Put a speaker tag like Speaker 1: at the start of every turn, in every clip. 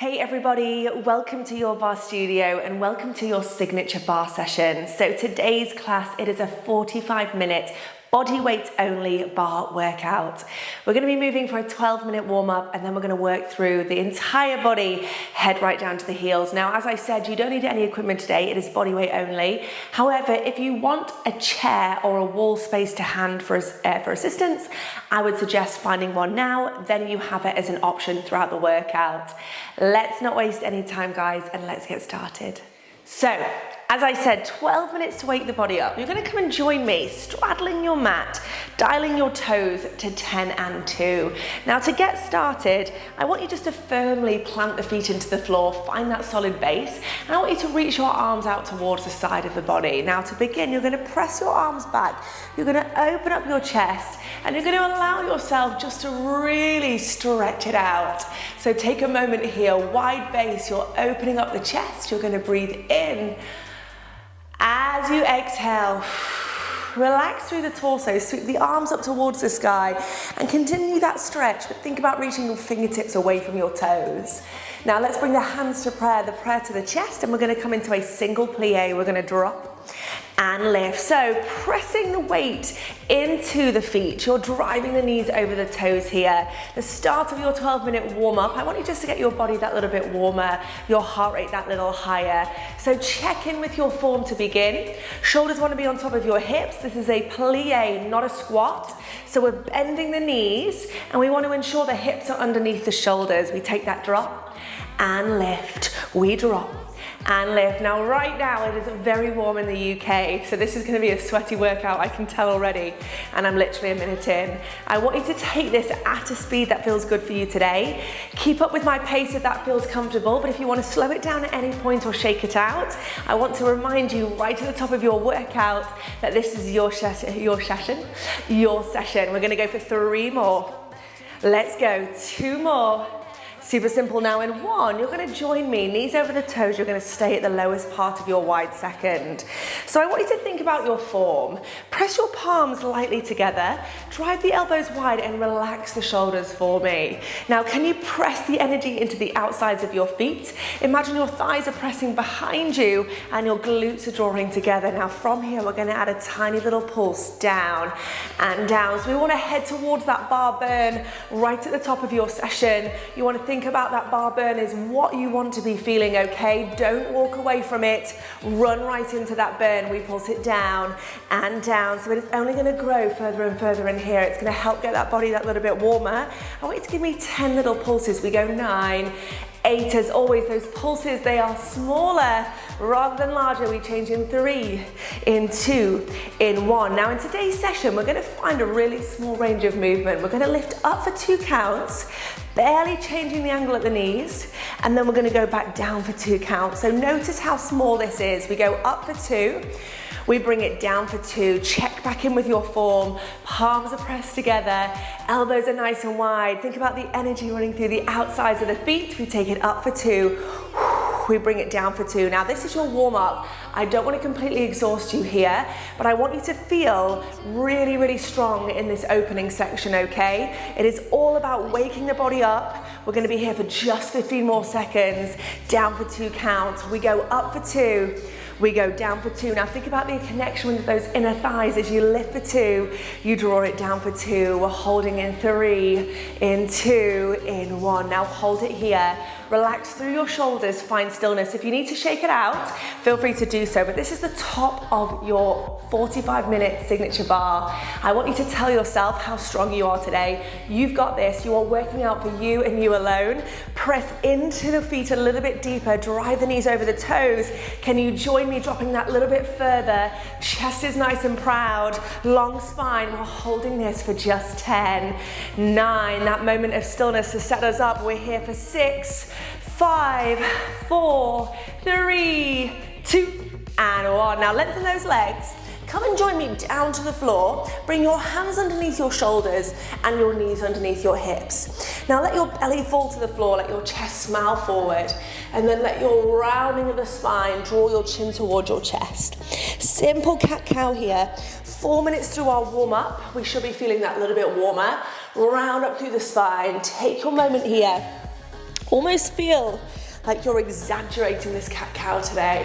Speaker 1: Hey everybody, welcome to Your Barre Studio and welcome to your signature barre session. So today's class, it is a 45-minute body weight only barre workout. We're going to be moving for a 12-minute warm-up and then we're going to work through the entire body, head right down to the heels. Now, as I said, you don't need any equipment today. It is body weight only. However, if you want a chair or a wall space to hand for assistance, I would suggest finding one now. Then you have it as an option throughout the workout. Let's not waste any time, guys, and let's get started. So, as I said, 12 minutes to wake the body up. You're going to come and join me, straddling your mat, dialing your toes to 10 and 2. Now, to get started, I want you just to firmly plant the feet into the floor, find that solid base, and I want you to reach your arms out towards the side of the body. Now, to begin, you're going to press your arms back, you're going to open up your chest, and you're going to allow yourself just to really stretch it out. So take a moment here, wide base, you're opening up the chest, you're going to breathe in. As you exhale, relax through the torso, sweep the arms up towards the sky and continue that stretch, but think about reaching your fingertips away from your toes. Now let's bring the hands to prayer, the prayer to the chest, and we're going to come into a single plie. We're going to drop and lift. So pressing the weight into the feet, you're driving the knees over the toes here. The start of your 12-minute warm-up, I want you just to get your body that little bit warmer, your heart rate that little higher. So check in with your form to begin. Shoulders want to be on top of your hips. This is a plie, not a squat. So we're bending the knees and we want to ensure the hips are underneath the shoulders. We take that drop and lift. We drop and lift. Now, right now, it is very warm in the UK, so this is going to be a sweaty workout, I can tell already, and I'm literally a minute in. I want you to take this at a speed that feels good for you today. Keep up with my pace if that feels comfortable, but if you want to slow it down at any point or shake it out, I want to remind you right at the top of your workout that this is your session. We're going to go for 3 more. Let's go, 2 more. Super simple now in 1, you're going to join me, knees over the toes, you're going to stay at the lowest part of your wide second. So I want you to think about your form. Press your palms lightly together, drive the elbows wide and relax the shoulders for me. Now can you press the energy into the outsides of your feet? Imagine your thighs are pressing behind you and your glutes are drawing together. Now from here we're going to add a tiny little pulse down and down. So we want to head towards that bar burn right at the top of your session. You want to think about that bar burn is what you want to be feeling, okay? Don't walk away from it. Run right into that burn. We pulse it down and down. So it's only going to grow further and further in here. It's going to help get that body that little bit warmer. I want you to give me 10 little pulses. We go 9, 8, as always, those pulses, they are smaller rather than larger. We change in 3, in 2, in 1. Now in today's session, we're going to find a really small range of movement. We're going to lift up for 2 counts, barely changing the angle at the knees, and then we're going to go back down for 2 counts. So notice how small this is. We go up for 2, we bring it down for 2, check back in with your form, palms are pressed together, elbows are nice and wide. Think about the energy running through the outsides of the feet. We take it up for 2, we bring it down for 2. Now this is your warm-up. I don't want to completely exhaust you here, but I want you to feel really, really strong in this opening section, okay? It is all about waking the body up. We're going to be here for just 15 more seconds, down for 2 counts. We go up for 2. We go down for 2. Now think about the connection with those inner thighs. As you lift for 2, you draw it down for 2. We're holding in 3, in 2, in 1. Now hold it here. Relax through your shoulders, find stillness. If you need to shake it out, feel free to do so. But this is the top of your 45-minute signature barre. I want you to tell yourself how strong you are today. You've got this. You are working out for you and you alone. Press into the feet a little bit deeper. Drive the knees over the toes. Can you join me dropping that little bit further? Chest is nice and proud. Long spine. We're holding this for just 10, 9. That moment of stillness to set us up. We're here for 6, 5, 4, 3, 2, and 1. Now lengthen those legs. Come and join me down to the floor. Bring your hands underneath your shoulders and your knees underneath your hips. Now let your belly fall to the floor, let your chest smile forward, and then let your rounding of the spine draw your chin towards your chest. Simple cat-cow here. 4 minutes through our warm-up. We should be feeling that little bit warmer. Round up through the spine. Take your moment here. Almost feel like you're exaggerating this cat-cow today.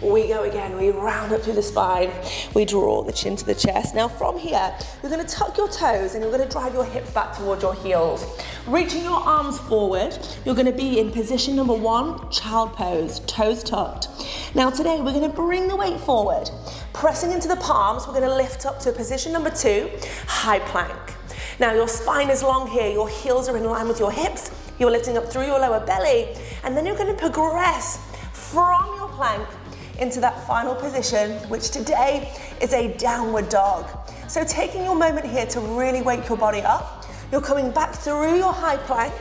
Speaker 1: We go again, we round up through the spine, we draw the chin to the chest. Now from here, you're gonna tuck your toes and you're gonna drive your hips back towards your heels. Reaching your arms forward, you're gonna be in position number 1, child pose, toes tucked. Now today, we're gonna bring the weight forward. Pressing into the palms, we're gonna lift up to position number 2, high plank. Now your spine is long here, your heels are in line with your hips, you're lifting up through your lower belly, and then you're gonna progress from your plank into that final position, which today is a downward dog. So taking your moment here to really wake your body up, you're coming back through your high plank,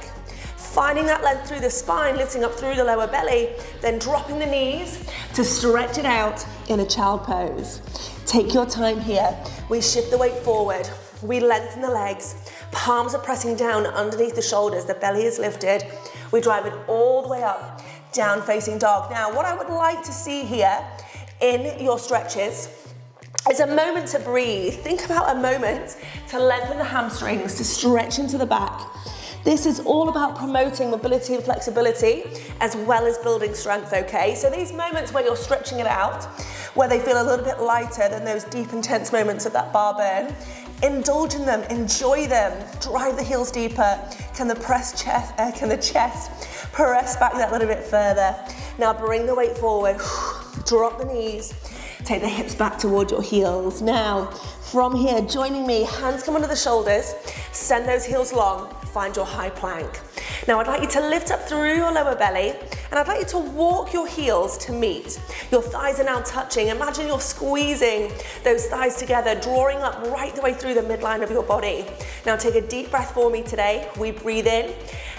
Speaker 1: finding that length through the spine, lifting up through the lower belly, then dropping the knees to stretch it out in a child pose. Take your time here. We shift the weight forward, we lengthen the legs, palms are pressing down underneath the shoulders, the belly is lifted, we drive it all the way up, down facing dog. Now, what I would like to see here in your stretches is a moment to breathe. Think about a moment to lengthen the hamstrings, to stretch into the back. This is all about promoting mobility and flexibility as well as building strength, okay? So these moments where you're stretching it out, where they feel a little bit lighter than those deep, intense moments of that bar burn, indulge in them, enjoy them, drive the heels deeper. Can the chest press back that little bit further? Now bring the weight forward, drop the knees, take the hips back toward your heels. Now, from here, joining me, hands come under the shoulders, send those heels long, find your high plank. Now I'd like you to lift up through your lower belly, and I'd like you to walk your heels to meet. Your thighs are now touching. Imagine you're squeezing those thighs together, drawing up right the way through the midline of your body. Now take a deep breath for me today. We breathe in.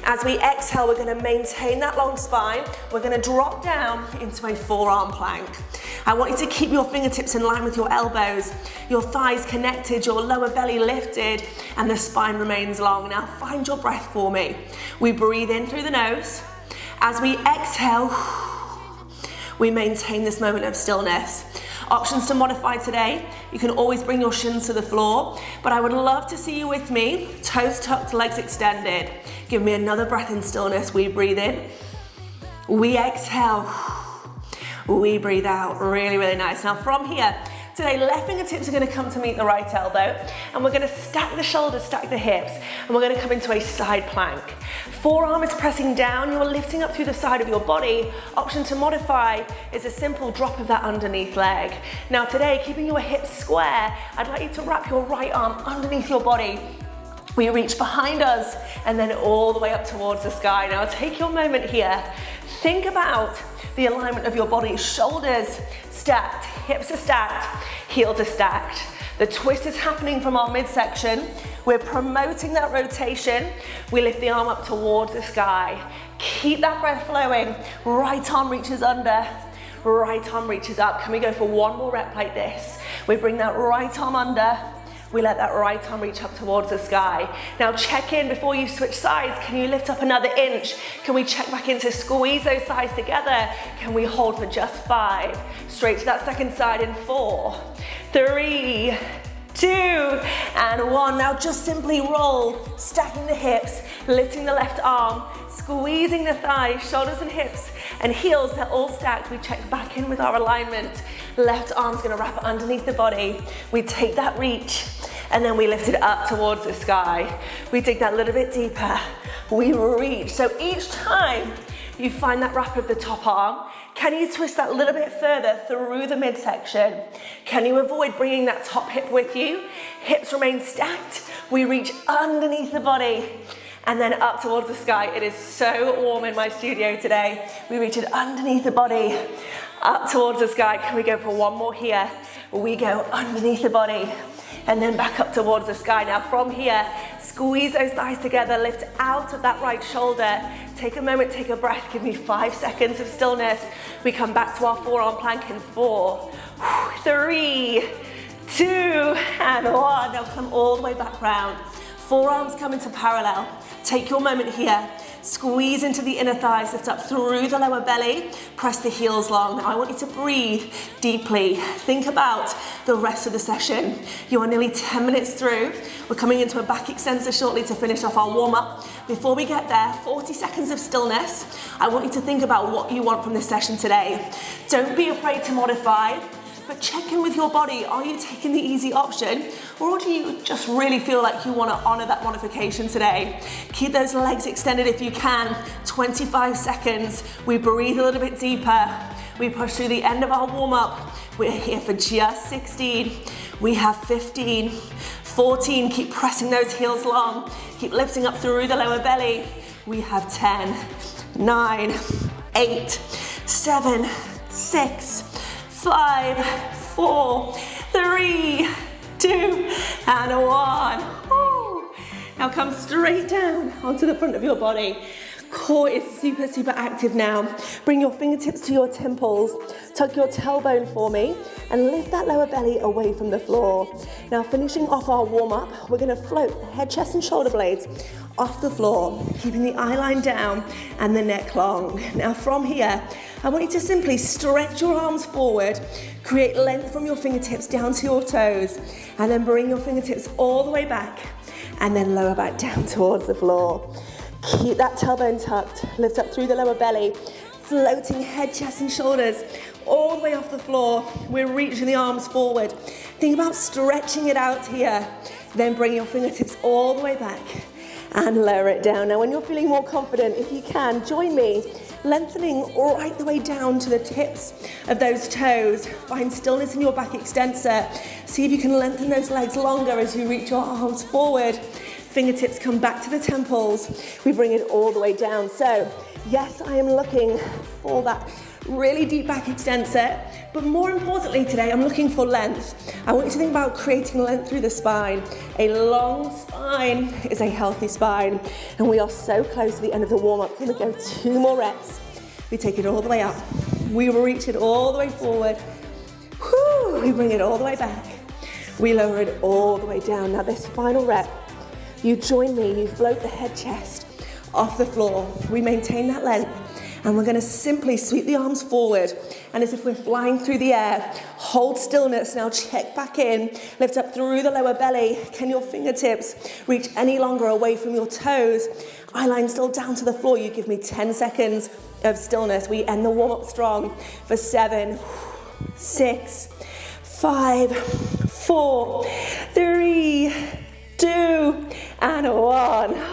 Speaker 1: As we exhale, we're gonna maintain that long spine. We're gonna drop down into a forearm plank. I want you to keep your fingertips in line with your elbows, your thighs connected, your lower belly lifted, and the spine remains long. Now find your breath for me. We breathe in through the nose. As we exhale, we maintain this moment of stillness. Options to modify today. You can always bring your shins to the floor, but I would love to see you with me. Toes tucked, legs extended. Give me another breath in stillness. We breathe in. We exhale. We breathe out. Really, really nice. Now from here, today, left fingertips are gonna come to meet the right elbow, and we're gonna stack the shoulders, stack the hips, and we're gonna come into a side plank. Forearm is pressing down, you're lifting up through the side of your body. Option to modify is a simple drop of that underneath leg. Now today, keeping your hips square, I'd like you to wrap your right arm underneath your body. We reach behind us, and then all the way up towards the sky. Now take your moment here. Think about the alignment of your body. Shoulders stacked, hips are stacked, heels are stacked. The twist is happening from our midsection. We're promoting that rotation. We lift the arm up towards the sky. Keep that breath flowing. Right arm reaches under, right arm reaches up. Can we go for one more rep like this? We bring that right arm under. We let that right arm reach up towards the sky. Now check in before you switch sides. Can you lift up another inch? Can we check back in to squeeze those thighs together? Can we hold for just 5? Straight to that second side in 4, 3, 2, and 1. Now just simply roll, stacking the hips, lifting the left arm, squeezing the thighs, shoulders and hips, and heels, they're all stacked. We check back in with our alignment. Left arm's gonna wrap underneath the body. We take that reach, and then we lift it up towards the sky. We dig that a little bit deeper. We reach. So each time you find that wrap of the top arm, can you twist that a little bit further through the midsection? Can you avoid bringing that top hip with you? Hips remain stacked. We reach underneath the body and then up towards the sky. It is so warm in my studio today. We reach it underneath the body, up towards the sky. Can we go for one more here? We go underneath the body and then back up towards the sky. Now from here, squeeze those thighs together, lift out of that right shoulder. Take a moment, take a breath, give me 5 seconds of stillness. We come back to our forearm plank in 4, 3, 2, and 1. Now come all the way back round. Forearms come into parallel. Take your moment here Squeeze into the inner thighs, lift up through the lower belly, press the heels long. Now I want you to breathe deeply. Think about the rest of the session. You are nearly 10 minutes through. We're coming into a back extensor shortly to finish off our warm-up. Before we get there, 40 seconds of stillness. I want you to think about what you want from this session today. Don't be afraid to modify, but check in with your body. Are you taking the easy option, or do you just really feel like you want to honor that modification today? Keep those legs extended if you can. 25 seconds. We breathe a little bit deeper. We push through the end of our warm-up. We're here for just 16. We have 15, 14. Keep pressing those heels long. Keep lifting up through the lower belly. We have 10, 9, 8, 7, 6, 5, 4, 3, 2, and 1. Woo. Now come straight down onto the front of your body. Core is super, super active now. Bring your fingertips to your temples. Tuck your tailbone for me and lift that lower belly away from the floor. Now finishing off our warm-up, we're gonna float the head, chest, and shoulder blades off the floor, keeping the eye line down and the neck long. Now from here, I want you to simply stretch your arms forward, create length from your fingertips down to your toes, and then bring your fingertips all the way back, and then lower back down towards the floor. Keep that tailbone tucked, lift up through the lower belly, floating head, chest, and shoulders all the way off the floor. We're reaching the arms forward. Think about stretching it out here, then bring your fingertips all the way back and lower it down. Now when you're feeling more confident, if you can, join me, lengthening right the way down to the tips of those toes. Find stillness in your back extensor. See if you can lengthen those legs longer as you reach your arms forward. Fingertips come back to the temples. We bring it all the way down. So yes, I am looking for that really deep back extensor, but more importantly today, I'm looking for length. I want you to think about creating length through the spine. A long spine is a healthy spine, and we are so close to the end of the warm-up. We're gonna go 2 more reps. We take it all the way up. We reach it all the way forward. Whew, we bring it all the way back. We lower it all the way down. Now this final rep, you join me, you float the head, chest off the floor. We maintain that length. And we're gonna simply sweep the arms forward, and as if we're flying through the air, hold stillness. Now check back in, lift up through the lower belly. Can your fingertips reach any longer away from your toes? Eyeline still down to the floor. You give me 10 seconds of stillness. We end the warm-up strong for 7, 6, 5, 4, 3, 2, and 1.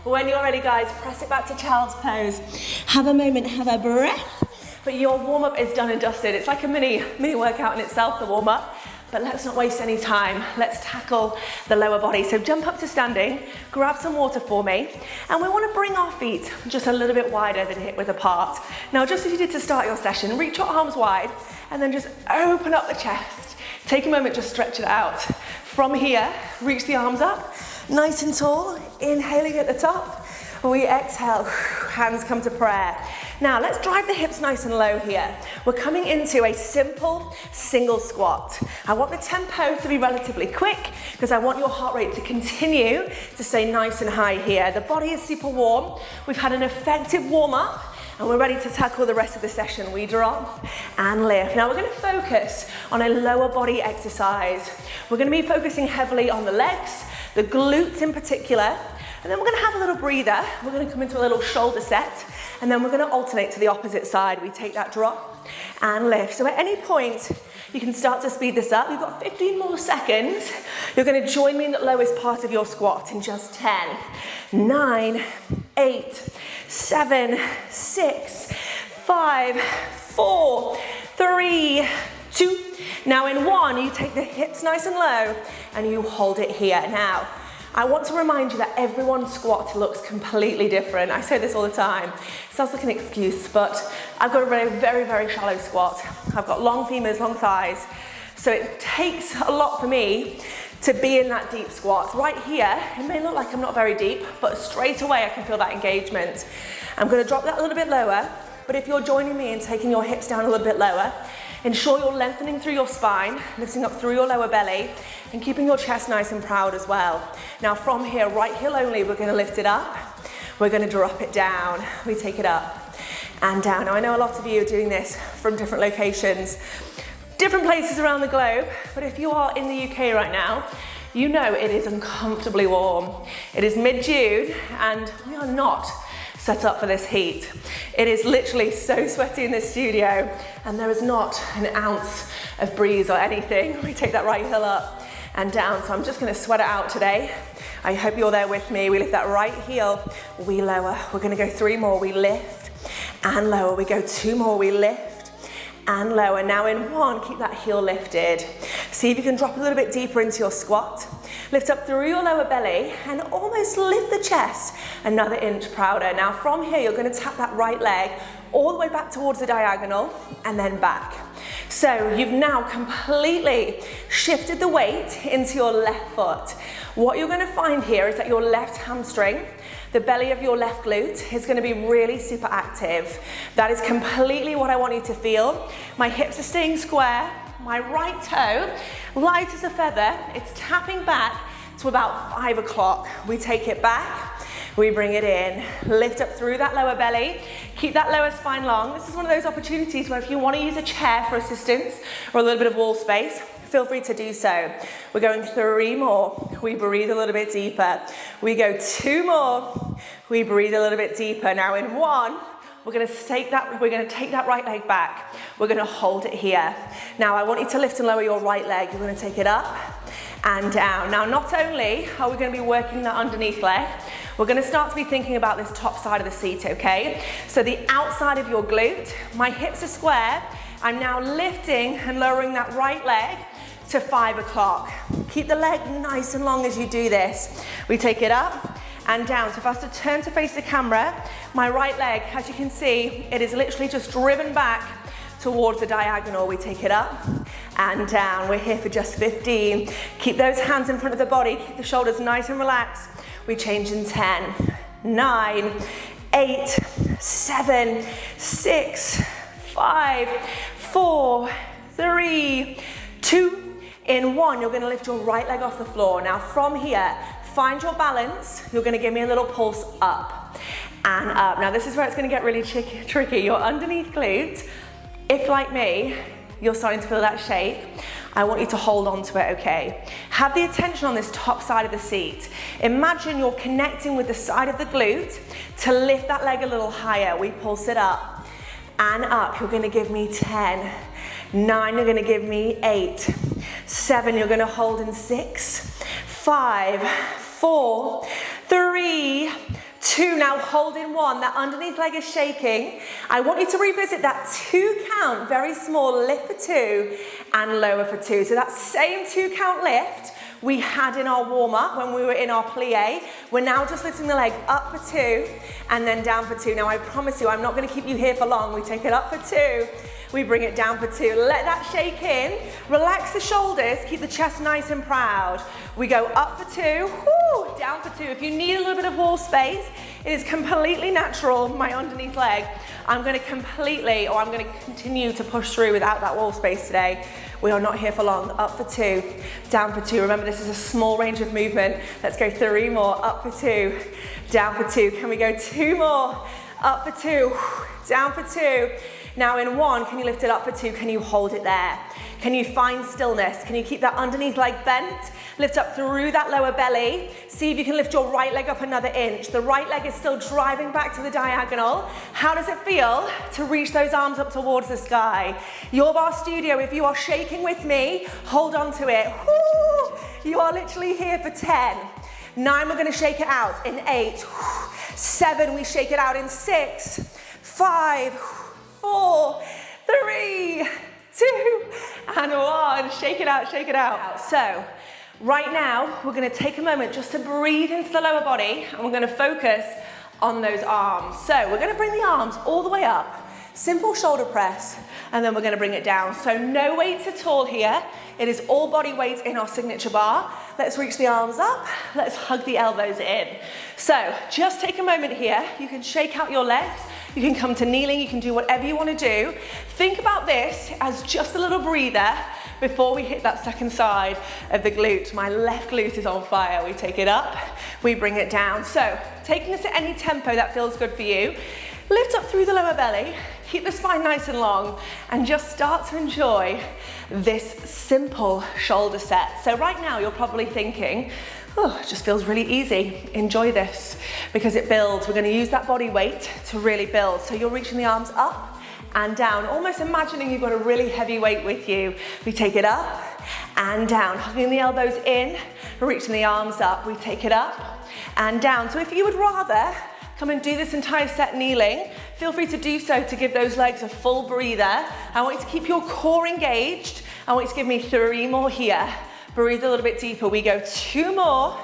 Speaker 1: When you're ready, guys, press it back to child's pose. Have a moment, have a breath. But your warm-up is done and dusted. It's like a mini workout in itself, the warm-up. But let's not waste any time. Let's tackle the lower body. So jump up to standing, grab some water for me, and we want to bring our feet just a little bit wider than hip width apart. Now, just as you did to start your session, reach your arms wide, and then just open up the chest. Take a moment, just stretch it out. From here, reach the arms up. Nice and tall, inhaling at the top. We exhale, hands come to prayer. Now let's drive the hips nice and low here. We're coming into a simple single squat. I want the tempo to be relatively quick because I want your heart rate to continue to stay nice and high here. The body is super warm. We've had an effective warm up, and we're ready to tackle the rest of the session. We drop and lift. Now we're gonna focus on a lower body exercise. We're gonna be focusing heavily on the legs, the glutes in particular, and then we're gonna have a little breather. We're gonna come into a little shoulder set, and then we're gonna alternate to the opposite side. We take that drop and lift. So at any point, you can start to speed this up. You've got 15 more seconds. You're gonna join me in the lowest part of your squat in just 10, 9, 8, 7, 6, 5, 4, 3, 2. Now in 1, you take the hips nice and low and you hold it here. Now, I want to remind you that everyone's squat looks completely different. I say this all the time. It sounds like an excuse, but I've got a very, very shallow squat. I've got long femurs, long thighs. So it takes a lot for me to be in that deep squat. Right here, it may look like I'm not very deep, but straight away I can feel that engagement. I'm gonna drop that a little bit lower, but if you're joining me and taking your hips down a little bit lower, ensure you're lengthening through your spine, lifting up through your lower belly, and keeping your chest nice and proud as well. Now from here, right heel only, we're gonna lift it up. we're gonna drop it down. We take it up and down. Now I know a lot of you are doing this from different locations, different places around the globe, but if you are in the UK right now, you know it is uncomfortably warm. It is mid-June and we are not set up for this heat. It is literally so sweaty in this studio and there is not an ounce of breeze or anything. We take that right heel up and down, so I'm just gonna sweat it out today. I hope you're there with me. We lift that right heel, we lower. We're gonna go 3 more, we lift and lower. We go 2 more, we lift and lower. Now in 1, keep that heel lifted. See if you can drop a little bit deeper into your squat. Lift up through your lower belly and almost lift the chest another inch prouder. Now from here, you're gonna tap that right leg all the way back towards the diagonal and then back. So you've now completely shifted the weight into your left foot. What you're gonna find here is that your left hamstring, the belly of your left glute, is gonna be really super active. That is completely what I want you to feel. My hips are staying square, my right toe, light as a feather, it's tapping back to about 5 o'clock. We take it back, we bring it in, lift up through that lower belly, keep that lower spine long. This is one of those opportunities where if you want to use a chair for assistance or a little bit of wall space, feel free to do so. We're going 3 more, we breathe a little bit deeper. We go 2 more, we breathe a little bit deeper. Now in 1, we're gonna take that right leg back. We're gonna hold it here. Now I want you to lift and lower your right leg. You're gonna take it up and down. Now not only are we gonna be working that underneath leg, we're gonna start to be thinking about this top side of the seat, okay? So the outside of your glute, my hips are square. I'm now lifting and lowering that right leg to 5 o'clock. Keep the leg nice and long as you do this. We take it up and down. So if I was to turn to face the camera, my right leg, as you can see, it is literally just driven back towards the diagonal. We take it up and down. We're here for just 15. Keep those hands in front of the body. Keep the shoulders nice and relaxed. We change in 10, 9, 8, 7, 6, 5, 4, 3, 2, in 1. You're gonna lift your right leg off the floor. Now from here, find your balance. You're gonna give me a little pulse up and up. Now this is where it's gonna get really tricky. Your underneath glute, if like me, you're starting to feel that shake, I want you to hold on to it, okay? Have the attention on this top side of the seat. Imagine you're connecting with the side of the glute to lift that leg a little higher. We pulse it up and up. You're gonna give me 10, 9, you're gonna give me 8, 7, you're gonna hold in 6, 5, 4, 3, 2, now hold in 1, that underneath leg is shaking. I want you to revisit that 2 count, very small, lift for 2 and lower for 2. So that same 2 count lift we had in our warm up when we were in our plie. We're now just lifting the leg up for 2 and then down for 2. Now I promise you, I'm not gonna keep you here for long. We take it up for 2, we bring it down for 2. Let that shake in, relax the shoulders, keep the chest nice and proud. We go up for 2, whoo, down for 2. If you need a little bit of wall space, it is completely natural, my underneath leg. I'm gonna continue to push through without that wall space today. We are not here for long. Up for 2, down for 2. Remember, this is a small range of movement. Let's go 3 more, up for 2, down for 2. Can we go 2 more? Up for 2, down for 2. Now in 1, can you lift it up for 2? Can you hold it there? Can you find stillness? Can you keep that underneath leg bent? Lift up through that lower belly. See if you can lift your right leg up another inch. The right leg is still driving back to the diagonal. How does it feel to reach those arms up towards the sky? Your Barre Studio, if you are shaking with me, hold on to it. Woo! You are literally here for 10. 9, we're gonna shake it out in 8. 7, we shake it out in 6, 5, 4, 3, 2, and 1. Shake it out, shake it out. So, right now, we're gonna take a moment just to breathe into the lower body, and we're gonna focus on those arms. So, we're gonna bring the arms all the way up, simple shoulder press, and then we're gonna bring it down. So, no weights at all here. It is all body weight in our signature bar. Let's reach the arms up. Let's hug the elbows in. So, just take a moment here. You can shake out your legs. You can come to kneeling. You can do whatever you want to do. Think about this as just a little breather before we hit that second side of the glute. My left glute is on fire. We take it up, we bring it down. So taking this at any tempo that feels good for you. Lift up through the lower belly, keep the spine nice and long, and just start to enjoy this simple shoulder set. So right now you're probably thinking, oh, it just feels really easy. Enjoy this because it builds. We're going to use that body weight to really build. So you're reaching the arms up and down, almost imagining you've got a really heavy weight with you. We take it up and down, hugging the elbows in, reaching the arms up. We take it up and down. So if you would rather come and do this entire set kneeling, feel free to do so to give those legs a full breather. I want you to keep your core engaged. I want you to give me 3 more here. Breathe a little bit deeper. We go 2 more.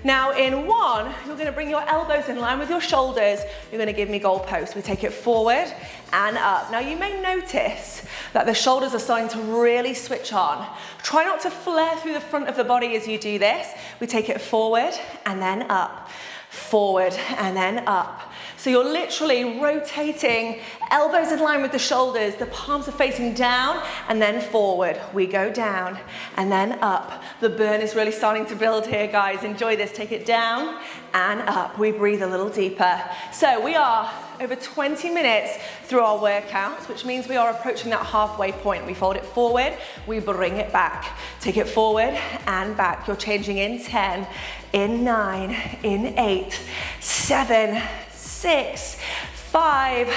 Speaker 1: Now in 1, you're gonna bring your elbows in line with your shoulders. You're gonna give me goalposts. We take it forward and up. Now you may notice that the shoulders are starting to really switch on. Try not to flare through the front of the body as you do this. We take it forward and then up. Forward and then up. So you're literally rotating, elbows in line with the shoulders, the palms are facing down and then forward. We go down and then up. The burn is really starting to build here, guys. Enjoy this, take it down and up. We breathe a little deeper. So we are over 20 minutes through our workouts, which means we are approaching that halfway point. We fold it forward, we bring it back. Take it forward and back. You're changing in 10, in 9, in 8, 7, 6, 5,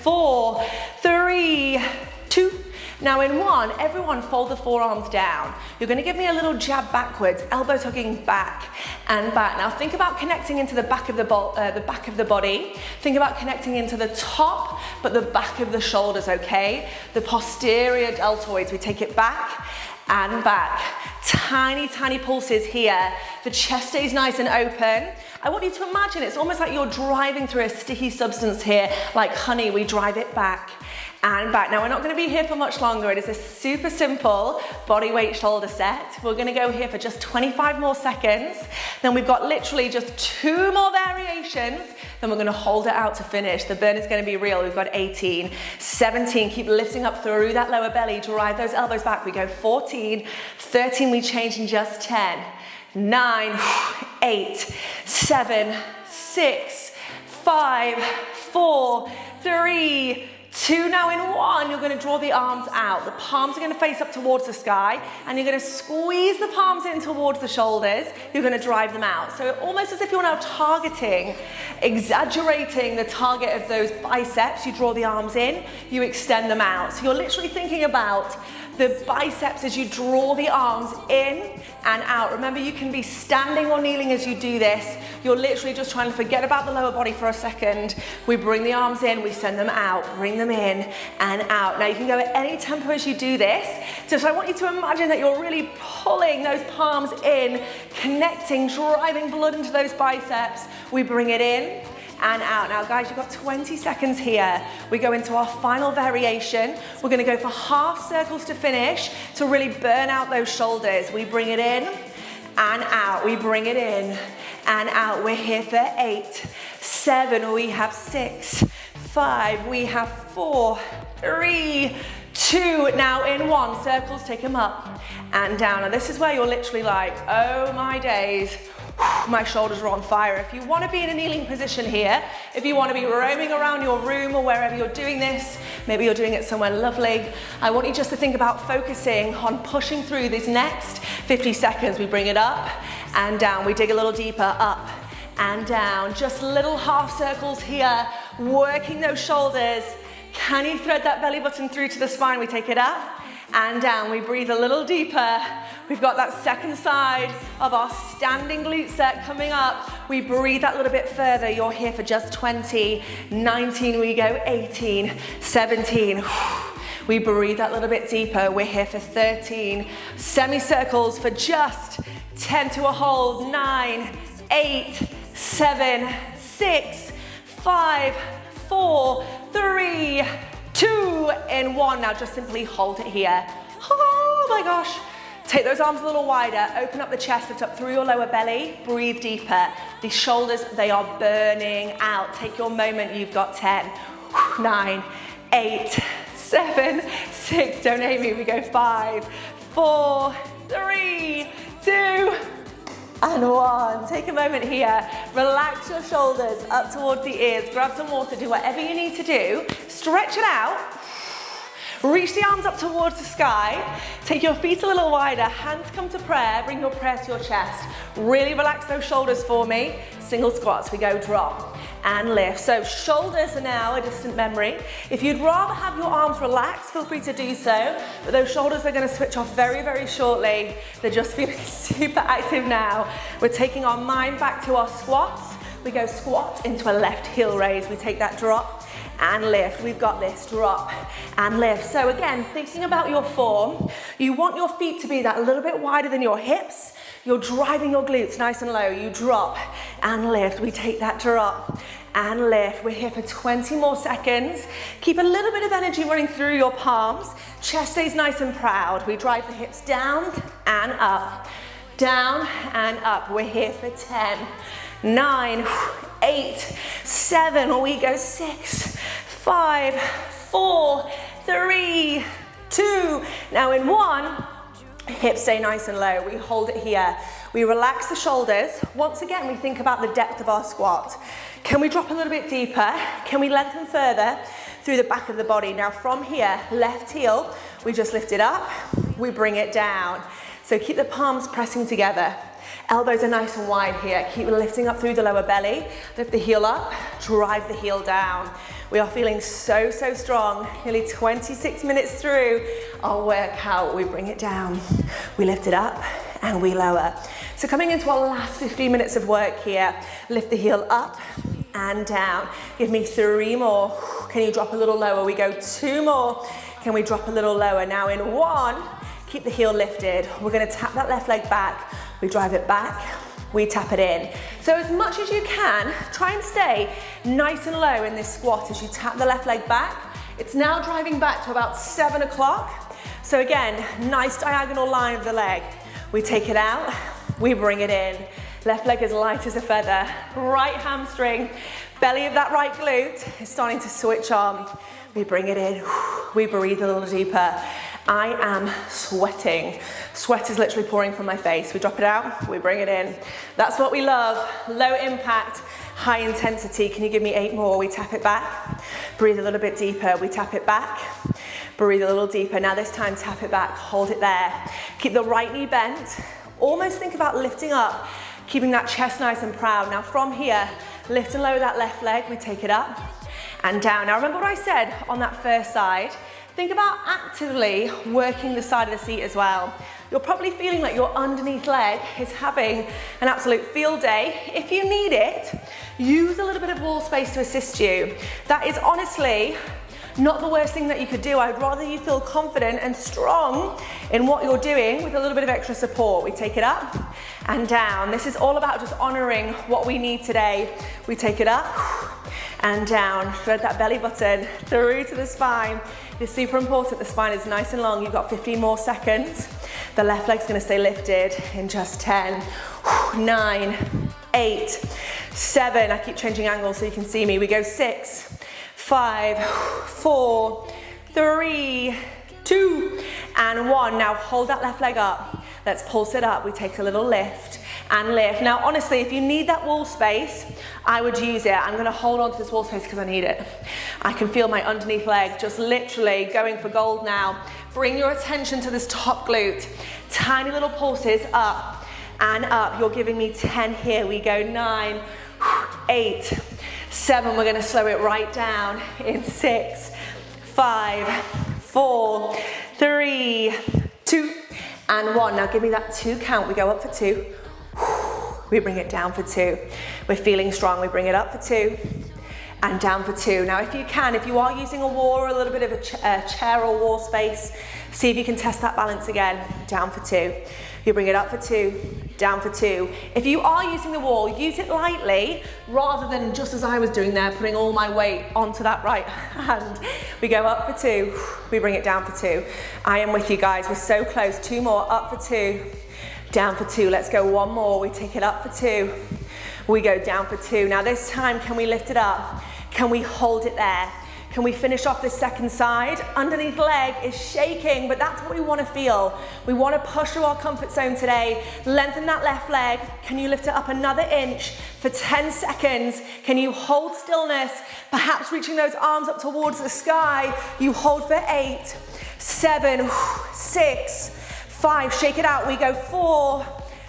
Speaker 1: 4, 3, 2. Now in 1, everyone fold the forearms down. You're gonna give me a little jab backwards, elbows hugging back and back. Now think about connecting into the back of the body. Think about connecting into the top, but the back of the shoulders, okay? The posterior deltoids, we take it back and back. Tiny, tiny pulses here. The chest stays nice and open. I want you to imagine it's almost like you're driving through a sticky substance here, like honey. We drive it back and back. Now we're not going to be here for much longer. It is a super simple body weight shoulder set. We're going to go here for just 25 more seconds. Then we've got literally just 2 more variations. Then we're going to hold it out to finish. The burn is going to be real. We've got 18, 17. Keep lifting up through that lower belly. Drive those elbows back. We go 14, 13. We change in just 10, 9, 8, 7, 6, 5, 4, 3, 2. Now in 1, you're going to draw the arms out. The palms are going to face up towards the sky and you're going to squeeze the palms in towards the shoulders. You're going to drive them out. So almost as if you're now targeting, exaggerating the target of those biceps. You draw the arms in, you extend them out. So you're literally thinking about the biceps as you draw the arms in and out. Remember, you can be standing or kneeling as you do this. You're literally just trying to forget about the lower body for a second. We bring the arms in, we send them out, bring them in and out. Now you can go at any tempo as you do this. So I want you to imagine that you're really pulling those palms in, connecting, driving blood into those biceps. We bring it in and out. Now guys, you've got 20 seconds here. We go into our final variation. We're gonna go for half circles to finish to really burn out those shoulders. We bring it in and out. We bring it in and out. We're here for 8, 7, we have 6, 5, we have 4, 3, 2. Now in 1, circles, take them up and down. And this is where you're literally like, oh my days. My shoulders are on fire. If you want to be in a kneeling position here, if you want to be roaming around your room or wherever you're doing this, maybe you're doing it somewhere lovely, I want you just to think about focusing on pushing through these next 50 seconds. We bring it up and down. We dig a little deeper, up and down. Just little half circles here, working those shoulders. Can you thread that belly button through to the spine? We take it up and down. We breathe a little deeper. We've got that second side of our standing glute set coming up. We breathe that little bit further. You're here for just 20, 19, we go 18, 17. We breathe that little bit deeper. We're here for 13. Semicircles for just 10 to a hold. 9, 8, 7, 6, 5, 4, 3, 2, and 1. Now just simply hold it here. Oh my gosh. Take those arms a little wider, open up the chest, lift up through your lower belly, breathe deeper. These shoulders, they are burning out. Take your moment, you've got 10, 9, 8, 7, 6, don't hate me, we go 5, 4, 3, 2, and 1. Take a moment here, relax your shoulders up towards the ears, grab some water, do whatever you need to do, stretch it out, reach the arms up towards the sky, take your feet a little wider, hands come to prayer, bring your prayer to your chest, really relax those shoulders for me, single squats, we go drop and lift. So shoulders are now a distant memory. If you'd rather have your arms relaxed, feel free to do so, but those shoulders are going to switch off very, very shortly. They're just feeling super active now. We're taking our mind back to our squats. We go squat into a left heel raise. We take that drop and lift. We've got this, drop and lift. So again, thinking about your form, you want your feet to be that a little bit wider than your hips. You're driving your glutes nice and low. You drop and lift. We take that drop and lift. We're here for 20 more seconds. Keep a little bit of energy running through your palms. Chest stays nice and proud. We drive the hips down and up, down and up. We're here for 10, 9, 8, 7, we go 6, 5, 4, 3, 2. Now in 1, hips stay nice and low. We hold it here. We relax the shoulders. Once again, we think about the depth of our squat. Can we drop a little bit deeper? Can we lengthen further through the back of the body? Now from here, left heel, we just lift it up. We bring it down. So keep the palms pressing together. Elbows are nice and wide here. Keep lifting up through the lower belly. Lift the heel up, drive the heel down. We are feeling so, so strong. Nearly 26 minutes through our workout. We bring it down, we lift it up, and we lower. So coming into our last 15 minutes of work here, lift the heel up and down. Give me 3 more. Can you drop a little lower? We go 2 more. Can we drop a little lower? Now in 1, keep the heel lifted. We're gonna tap that left leg back. We drive it back, we tap it in. So as much as you can, try and stay nice and low in this squat as you tap the left leg back. It's now driving back to about 7 o'clock. So again, nice diagonal line of the leg. We take it out, we bring it in. Left leg as light as a feather. Right hamstring, belly of that right glute is starting to switch on. We bring it in, we breathe a little deeper. I am sweating. Sweat is literally pouring from my face. We drop it out, we bring it in. That's what we love. Low impact, high intensity. Can you give me 8 more? We tap it back, breathe a little bit deeper. We tap it back, breathe a little deeper. Now this time, tap it back, hold it there. Keep the right knee bent. Almost think about lifting up, keeping that chest nice and proud. Now from here, lift and lower that left leg. We take it up and down. Now remember what I said on that first side. Think about actively working the side of the seat as well. You're probably feeling like your underneath leg is having an absolute field day. If you need it, use a little bit of wall space to assist you. That is honestly not the worst thing that you could do. I'd rather you feel confident and strong in what you're doing with a little bit of extra support. We take it up and down. This is all about just honoring what we need today. We take it up and down. Thread that belly button through to the spine. It's super important. The spine is nice and long. You've got 15 more seconds. The left leg's gonna stay lifted in just 10, 9, 8, 7. I keep changing angles so you can see me. We go 6, 5, 4, 3, 2, and 1. Now hold that left leg up. Let's pulse it up. We take a little lift and lift. Now honestly, if you need that wall space, I would use it. I'm gonna hold on to this wall space because I need it. I can feel my underneath leg just literally going for gold now. Bring your attention to this top glute. Tiny little pulses up and up. You're giving me 10 here. We go 9, 8, 7. We're gonna slow it right down in 6, 5, 4, 3, 2, and 1. Now give me that 2 count. We go up for 2. We bring it down for 2. We're feeling strong. We bring it up for 2 and down for 2. Now if you can, if you are using a wall or a little bit of a chair or wall space, see if you can test that balance again. Down for 2. You bring it up for 2, down for 2. If you are using the wall, use it lightly rather than just as I was doing there, putting all my weight onto that right hand. We go up for 2, we bring it down for 2. I am with you guys, we're so close. 2 more, up for 2, down for 2. Let's go 1 more, we take it up for 2. We go down for 2. Now this time, can we lift it up? Can we hold it there? Can we finish off this second side? Underneath leg is shaking, but that's what we want to feel. We want to push through our comfort zone today. Lengthen that left leg. Can you lift it up another inch for 10 seconds? Can you hold stillness? Perhaps reaching those arms up towards the sky. You hold for 8, 7, 6, 5. Shake it out. We go 4,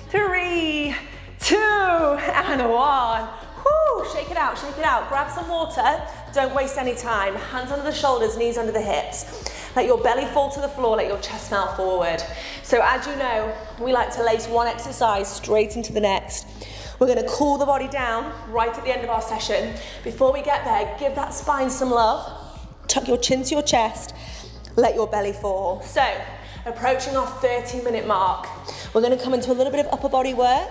Speaker 1: 3, 2, and 1. Woo, shake it out, shake it out. Grab some water, don't waste any time. Hands under the shoulders, knees under the hips. Let your belly fall to the floor, let your chest melt forward. So as you know, we like to lace one exercise straight into the next. We're gonna cool the body down right at the end of our session. Before we get there, give that spine some love. Tuck your chin to your chest, let your belly fall. So, approaching our 30-minute mark. We're gonna come into a little bit of upper body work.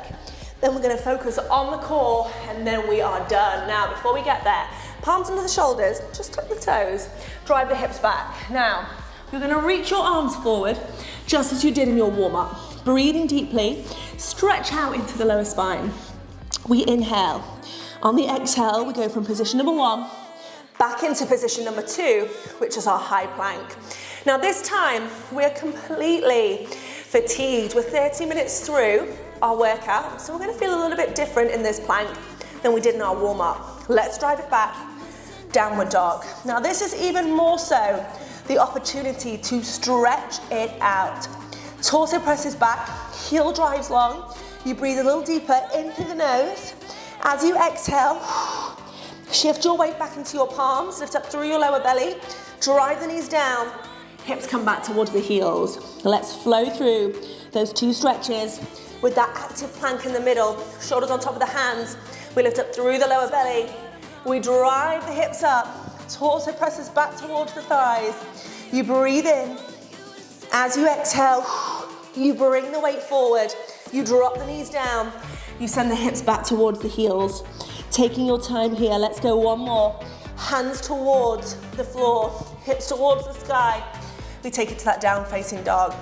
Speaker 1: Then we're going to focus on the core, and then we are done. Now, before we get there, palms under the shoulders, just tuck the toes, drive the hips back. Now, you're going to reach your arms forward, just as you did in your warm-up. Breathing deeply, stretch out into the lower spine. We inhale. On the exhale, we go from position number 1, back into position number 2, which is our high plank. Now, this time, we're completely fatigued. We're 30 minutes through our workout, so we're going to feel a little bit different in this plank than we did in our warm-up. Let's drive it back, downward dog. Now this is even more so the opportunity to stretch it out. Torso presses back, heel drives long. You breathe a little deeper in through the nose. As you exhale, shift your weight back into your palms, lift up through your lower belly, drive the knees down, hips come back towards the heels. Let's flow through those 2 stretches with that active plank in the middle, shoulders on top of the hands. We lift up through the lower belly. We drive the hips up. Torso presses back towards the thighs. You breathe in. As you exhale, you bring the weight forward. You drop the knees down. You send the hips back towards the heels. Taking your time here, let's go one more. Hands towards the floor, hips towards the sky. We take it to that down facing dog.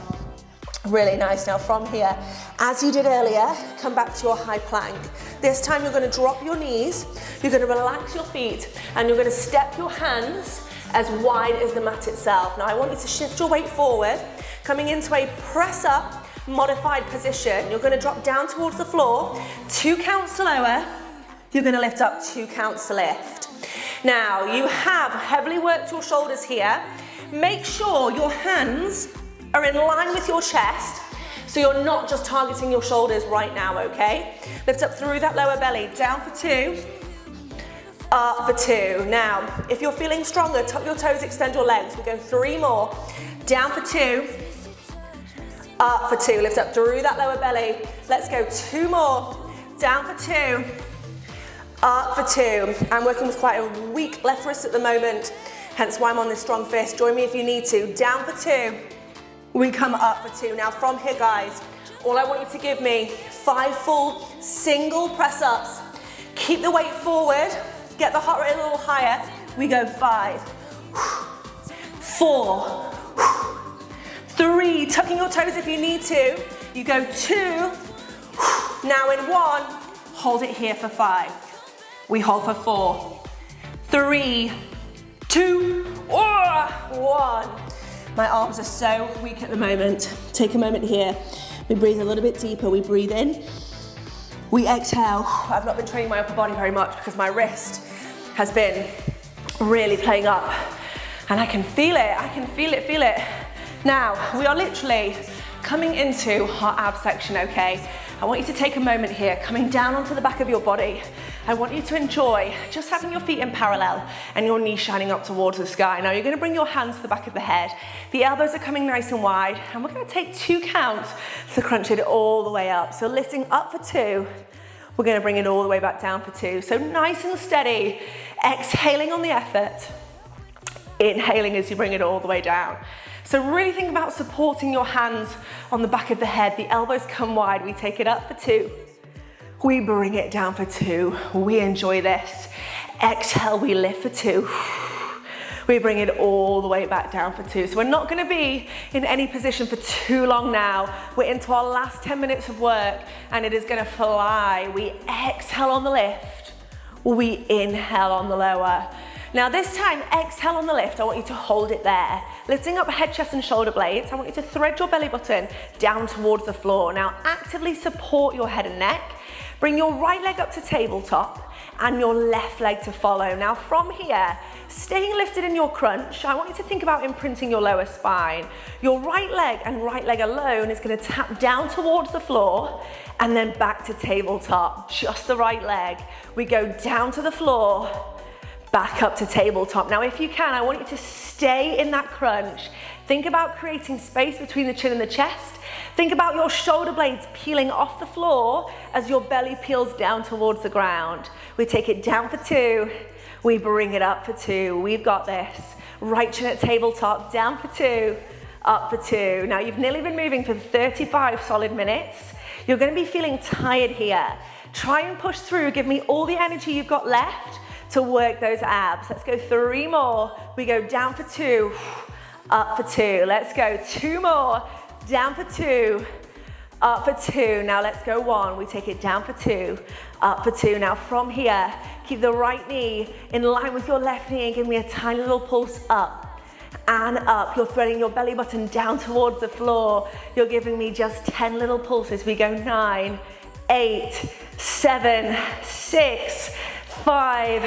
Speaker 1: Really nice. Now from here, as you did earlier, come back to your high plank. This time you're going to drop your knees, you're going to relax your feet, and you're going to step your hands as wide as the mat itself. Now I want you to shift your weight forward, coming into a press up, modified position. You're going to drop down towards the floor, 2 counts to lower, you're going to lift up 2 counts to lift. Now you have heavily worked your shoulders here. Make sure your hands are in line with your chest, so you're not just targeting your shoulders right now, okay? Lift up through that lower belly, down for 2, up for 2. Now, if you're feeling stronger, tuck your toes, extend your legs. We go 3 more, down for 2, up for 2. Lift up through that lower belly. Let's go 2 more, down for 2, up for 2. I'm working with quite a weak left wrist at the moment, hence why I'm on this strong fist. Join me if you need to. Down for 2. We come up for 2. Now from here, guys, all I want you to give me 5 full single press ups. Keep the weight forward, get the heart rate a little higher. We go 5, 4, 3, tucking your toes if you need to. You go 2, now in 1, hold it here for 5. We hold for 4, 3, 2, 1. My arms are so weak at the moment. Take a moment here. We breathe a little bit deeper. We breathe in. We exhale. I've not been training my upper body very much because my wrist has been really playing up. And I can feel it. I can feel it. Now, we are literally coming into our abs section, okay? I want you to take a moment here, coming down onto the back of your body. I want you to enjoy just having your feet in parallel and your knees shining up towards the sky. Now you're going to bring your hands to the back of the head. The elbows are coming nice and wide, and we're going to take 2 counts to crunch it all the way up. So lifting up for 2, we're going to bring it all the way back down for 2. So nice and steady, exhaling on the effort, inhaling as you bring it all the way down. So really think about supporting your hands on the back of the head. The elbows come wide. We take it up for 2. We bring it down for 2. We enjoy this. Exhale, we lift for 2. We bring it all the way back down for 2. So we're not going to be in any position for too long now. We're into our last 10 minutes of work, and it is going to fly. We exhale on the lift. We inhale on the lower. Now this time, exhale on the lift. I want you to hold it there. Lifting up head, chest, and shoulder blades. I want you to thread your belly button down towards the floor. Now actively support your head and neck. Bring your right leg up to tabletop and your left leg to follow. Now from here, staying lifted in your crunch, I want you to think about imprinting your lower spine. Your right leg and right leg alone is going to tap down towards the floor and then back to tabletop. Just the right leg. We go down to the floor, back up to tabletop. Now if you can, I want you to stay in that crunch. Think about creating space between the chin and the chest. Think about your shoulder blades peeling off the floor as your belly peels down towards the ground. We take it down for 2. We bring it up for 2. We've got this. Right chin at tabletop, down for 2, up for 2. Now you've nearly been moving for 35 solid minutes. You're going to be feeling tired here. Try and push through. Give me all the energy you've got left to work those abs. Let's go 3 more. We go down for 2, up for 2. Let's go 2 more. Down for 2, up for 2. Now let's go 1. We take it down for 2, up for 2. Now from here, keep the right knee in line with your left knee and give me a tiny little pulse up and up. You're threading your belly button down towards the floor. You're giving me just 10 little pulses. We go 9, 8, 7, 6, 5,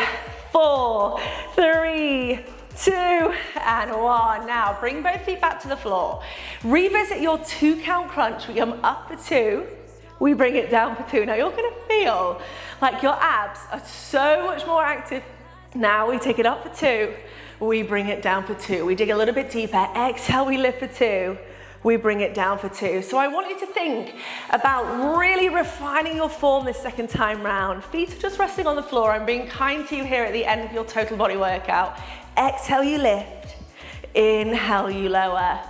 Speaker 1: 4, 3, 2, and 1. Now bring both feet back to the floor. Revisit your 2 count crunch. We come up for 2. We bring it down for 2. Now you're going to feel like your abs are so much more active. Now we take it up for 2. We bring it down for 2. We dig a little bit deeper. Exhale, we lift for 2. We bring it down for 2. So I want you to think about really refining your form this second time round. Feet are just resting on the floor. I'm being kind to you here at the end of your total body workout. Exhale, you lift. Inhale, you lower.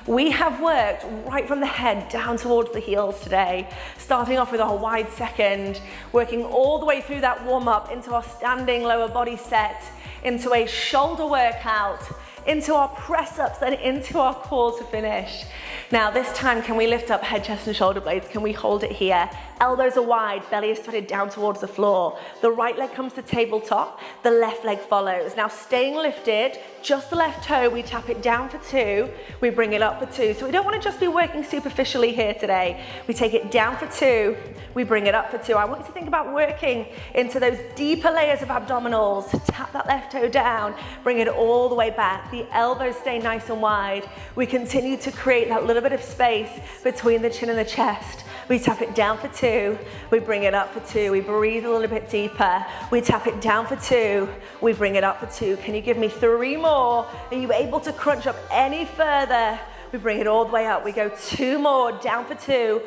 Speaker 1: We have worked right from the head down towards the heels today, starting off with our wide second, working all the way through that warm up into our standing lower body set, into a shoulder workout, into our press ups, then into our core to finish. Now this time, can we lift up head, chest, and shoulder blades? Can we hold it here? Elbows are wide, belly is threaded down towards the floor. The right leg comes to tabletop, the left leg follows. Now staying lifted, just the left toe, we tap it down for 2, we bring it up for 2. So we don't want to just be working superficially here today. We take it down for 2, we bring it up for 2. I want you to think about working into those deeper layers of abdominals. Tap that left toe down, bring it all the way back. The elbows stay nice and wide. We continue to create that little bit of space between the chin and the chest. We tap it down for 2, we bring it up for 2, we breathe a little bit deeper, we tap it down for 2, we bring it up for 2. Can you give me 3 more? Are you able to crunch up any further? We bring it all the way up, we go 2 more, down for 2,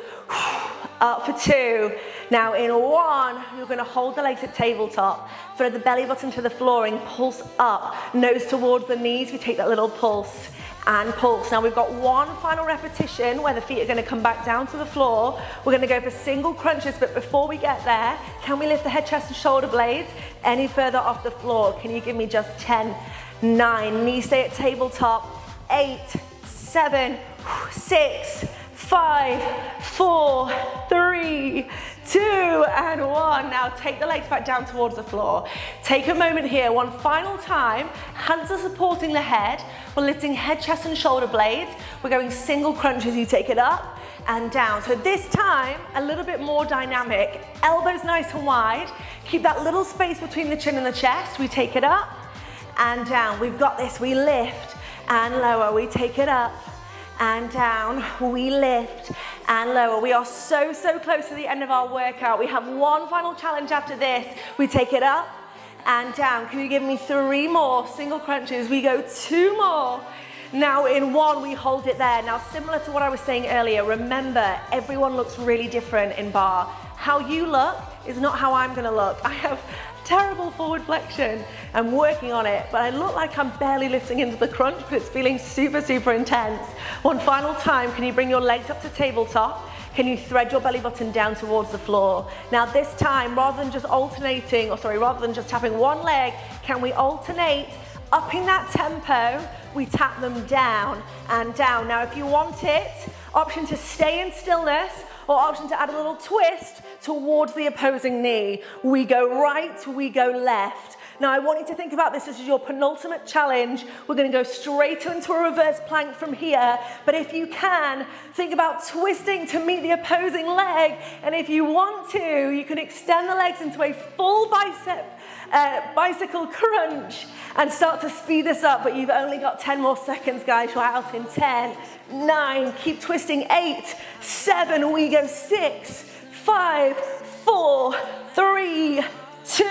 Speaker 1: up for 2. Now in 1, you're going to hold the legs at tabletop, thread the belly button to the floor and pulse up, nose towards the knees, we take that little pulse. And pulse. Now we've got 1 final repetition where the feet are going to come back down to the floor. We're going to go for single crunches, but before we get there, can we lift the head, chest, and shoulder blades any further off the floor? Can you give me just 10, 9, knees stay at tabletop, 8, 7, 6, 5, 4, 3, 2, and 1. Now take the legs back down towards the floor. Take a moment here, 1 final time. Hands are supporting the head. We're lifting head, chest, and shoulder blades. We're going single crunches. You take it up and down. So this time, a little bit more dynamic. Elbows nice and wide. Keep that little space between the chin and the chest. We take it up and down. We've got this. We lift and lower. We take it up and down, we lift and lower. We are so close to the end of our workout. We have 1 final challenge after this. We take it up and down. Can you give me 3 more single crunches? We go 2 more. Now in 1, we hold it there. Now similar to what I was saying earlier, remember, everyone looks really different in barre. How you look is not how I'm gonna look. I have terrible forward flexion. I'm working on it, but I look like I'm barely lifting into the crunch, but it's feeling super intense. 1 final time, can you bring your legs up to tabletop? Can you thread your belly button down towards the floor? Now this time, rather than just tapping 1 leg, can we alternate, upping that tempo, we tap them down and down. Now if you want it, option to stay in stillness, or option to add a little twist towards the opposing knee. We go right, we go left. Now I want you to think about this as your penultimate challenge. We're going to go straight into a reverse plank from here, but if you can, think about twisting to meet the opposing leg, and if you want to, you can extend the legs into a full bicycle crunch and start to speed this up, but you've only got 10 more seconds, guys. You're out in 10, 9, keep twisting, 8, 7, we go 6, 5, 4, 3, 2,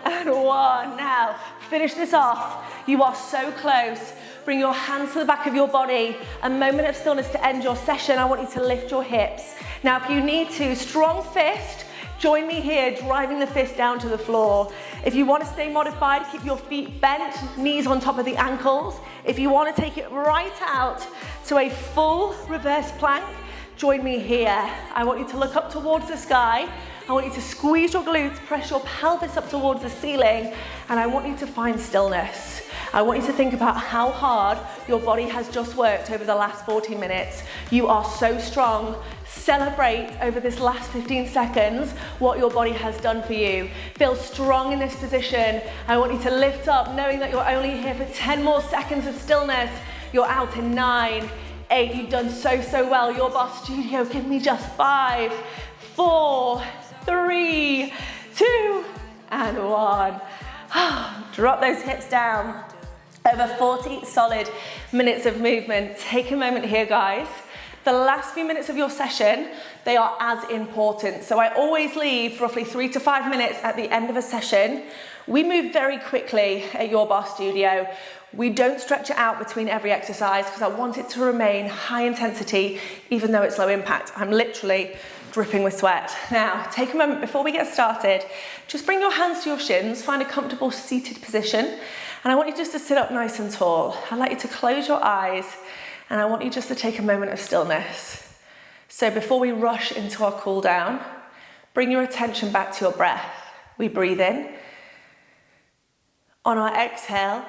Speaker 1: and 1. Now, finish this off. You are so close. Bring your hands to the back of your body. A moment of stillness to end your session. I want you to lift your hips. Now, if you need to, strong fist. Join me here, driving the fist down to the floor. If you want to stay modified, keep your feet bent, knees on top of the ankles. If you want to take it right out to a full reverse plank, join me here. I want you to look up towards the sky. I want you to squeeze your glutes, press your pelvis up towards the ceiling, and I want you to find stillness. I want you to think about how hard your body has just worked over the last 40 minutes. You are so strong. Celebrate over this last 15 seconds what your body has done for you. Feel strong in this position. I want you to lift up, knowing that you're only here for 10 more seconds of stillness. You're out in 9, 8, you've done so well. Your Barre Studio, give me just 5, 4, 3, 2, and 1. Drop those hips down. Over 40 solid minutes of movement. Take a moment here, guys. The last few minutes of your session, they are as important. So I always leave roughly 3 to 5 minutes at the end of a session. We move very quickly at Your Barre Studio. We don't stretch it out between every exercise because I want it to remain high intensity, even though it's low impact. I'm literally dripping with sweat. Now, take a moment before we get started. Just bring your hands to your shins, find a comfortable seated position, and I want you just to sit up nice and tall. I'd like you to close your eyes, and I want you just to take a moment of stillness. So before we rush into our cool down, bring your attention back to your breath. We breathe in. On our exhale,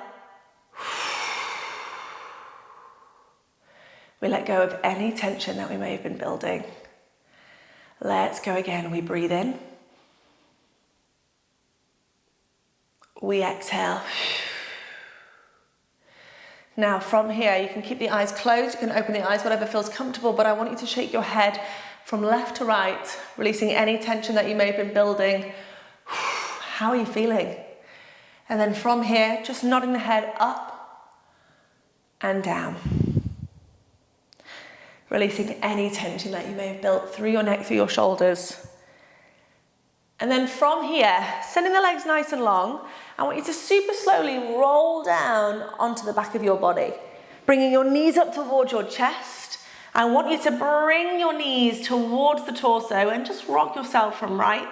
Speaker 1: we let go of any tension that we may have been building. Let's go again. We breathe in. We exhale. Now from here, you can keep the eyes closed, you can open the eyes, whatever feels comfortable, but I want you to shake your head from left to right, releasing any tension that you may have been building. How are you feeling? And then from here, just nodding the head up and down. Releasing any tension that you may have built through your neck, through your shoulders. And then from here, sending the legs nice and long, I want you to super slowly roll down onto the back of your body, bringing your knees up towards your chest. I want you to bring your knees towards the torso and just rock yourself from right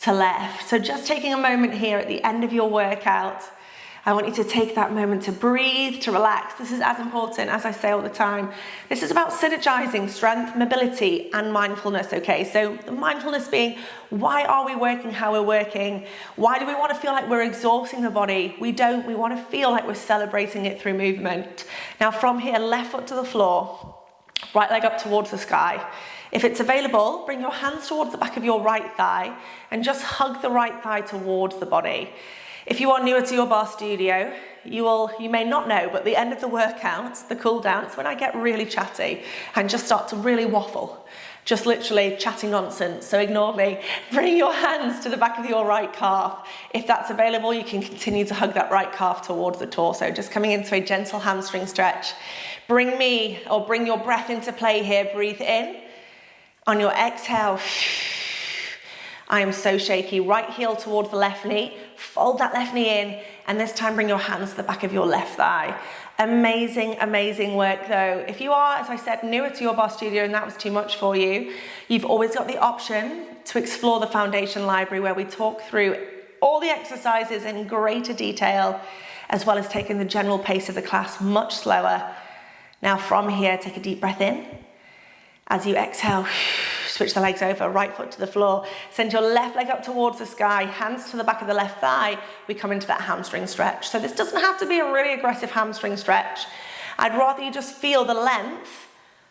Speaker 1: to left. So just taking a moment here at the end of your workout, I want you to take that moment to breathe, to relax. This is as important, as I say all the time. This is about synergizing strength, mobility, and mindfulness, okay? So the mindfulness being, why are we working how we're working? Why do we want to feel like we're exhausting the body? We don't. We want to feel like we're celebrating it through movement. Now from here, left foot to the floor, right leg up towards the sky. If it's available, bring your hands towards the back of your right thigh and just hug the right thigh towards the body. If you are newer to Your Barre Studio, you may not know, but at the end of the workout, the cool down, it's when I get really chatty and just start to really waffle, just literally chatting nonsense, so ignore me. Bring your hands to the back of your right calf. If that's available, you can continue to hug that right calf towards the torso, just coming into a gentle hamstring stretch. Bring your breath into play here, breathe in. On your exhale, I am so shaky. Right heel towards the left knee. Fold that left knee in, and this time bring your hands to the back of your left thigh. Amazing, amazing work though. If you are, as I said, newer to Your Barre Studio and that was too much for you, you've always got the option to explore the foundation library where we talk through all the exercises in greater detail, as well as taking the general pace of the class much slower. Now from here, take a deep breath in. As you exhale, switch the legs over, right foot to the floor. Send your left leg up towards the sky, hands to the back of the left thigh. We come into that hamstring stretch. So this doesn't have to be a really aggressive hamstring stretch. I'd rather you just feel the length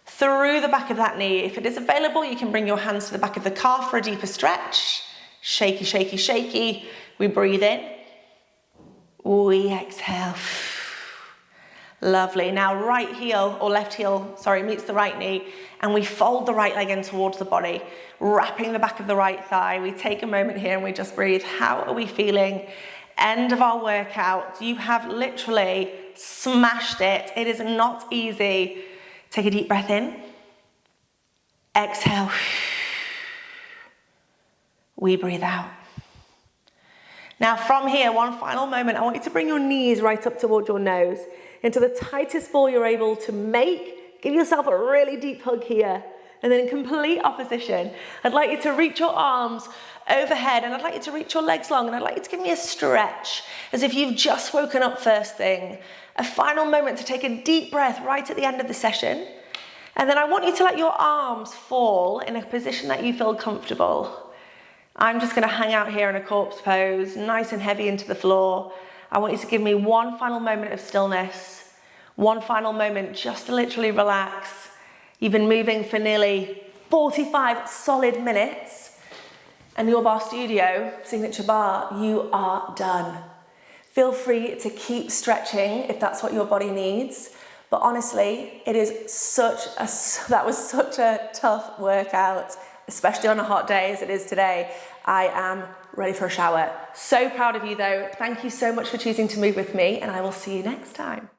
Speaker 1: through the back of that knee. If it is available, you can bring your hands to the back of the calf for a deeper stretch. Shaky, shaky, shaky. We breathe in. We exhale. Lovely. Now right heel or left heel, sorry, meets the right knee, and we fold the right leg in towards the body, wrapping the back of the right thigh. We take a moment here and we just breathe. How are we feeling? End of our workout. You have literally smashed it. It is not easy. Take a deep breath in. Exhale. We breathe out. Now from here, one final moment, I want you to bring your knees right up towards your nose into the tightest ball you're able to make. Give yourself a really deep hug here. And then in complete opposition, I'd like you to reach your arms overhead, and I'd like you to reach your legs long, and I'd like you to give me a stretch as if you've just woken up first thing. A final moment to take a deep breath right at the end of the session. And then I want you to let your arms fall in a position that you feel comfortable. I'm just going to hang out here in a corpse pose, nice and heavy into the floor. I want you to give me one final moment of stillness, one final moment just to literally relax. You've been moving for nearly 45 solid minutes, and Your Barre Studio, signature bar, you are done. Feel free to keep stretching if that's what your body needs. But honestly, that was such a tough workout, especially on a hot day as it is today. I am ready for a shower. So proud of you though. Thank you so much for choosing to move with me, and I will see you next time.